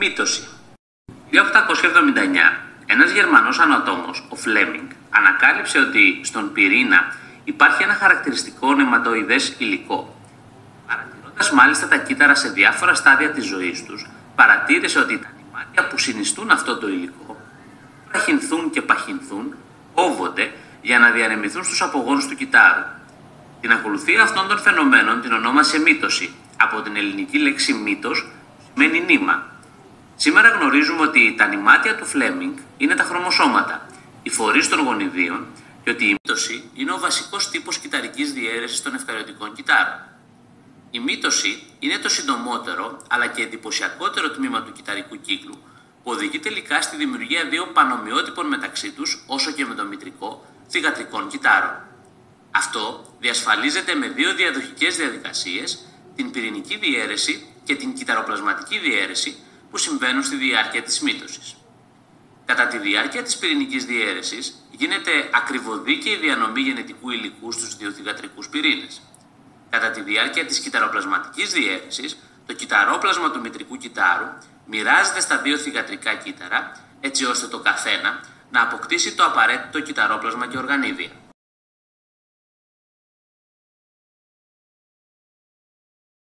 Μύτωση. Το 1879, ένας Γερμανός ανατόμος, ο Φλέμινγκ, ανακάλυψε ότι στον πυρήνα υπάρχει ένα χαρακτηριστικό νεματοειδές υλικό. Παρατηρώντας μάλιστα τα κύτταρα σε διάφορα στάδια της ζωής τους, παρατήρησε ότι τα νημάτια που συνιστούν αυτό το υλικό παχυνθούν και παχυνθούν, κόβονται για να διανεμηθούν στους απογόνους του κυττάρου. Την ακολουθία αυτών των φαινομένων την ονόμασε μύτωση, από την ελληνική λέξη μύτος, σημαίνει νήμα. Σήμερα γνωρίζουμε ότι τα νημάτια του Φλέμινγκ είναι τα χρωμοσώματα, οι φορείς των γονιδίων, και ότι η μύτωση είναι ο βασικός τύπος κυτταρικής διαίρεσης των ευκαριωτικών κυττάρων. Η μύτωση είναι το συντομότερο αλλά και εντυπωσιακότερο τμήμα του κυτταρικού κύκλου, που οδηγεί τελικά στη δημιουργία δύο πανομοιότυπων μεταξύ τους, όσο και με το μητρικό, θυγατρικών κυττάρων. Αυτό διασφαλίζεται με δύο διαδοχικές διαδικασίες, την πυρηνική διαίρεση και την κυτταροπλασματική διαίρεση, που συμβαίνουν στη διάρκεια της μύτωσης. Κατά τη διάρκεια της πυρηνικής διαίρεσης γίνεται ακριβοδίκαιη διανομή γενετικού υλικού στους δύο θυγατρικούς πυρήνες. Κατά τη διάρκεια της κυτταροπλασματικής διαίρεσης, το κυτταρόπλασμα του μητρικού κυττάρου μοιράζεται στα δύο θυγατρικά κύτταρα, έτσι ώστε το καθένα να αποκτήσει το απαραίτητο κυτταρόπλασμα και οργανίδια.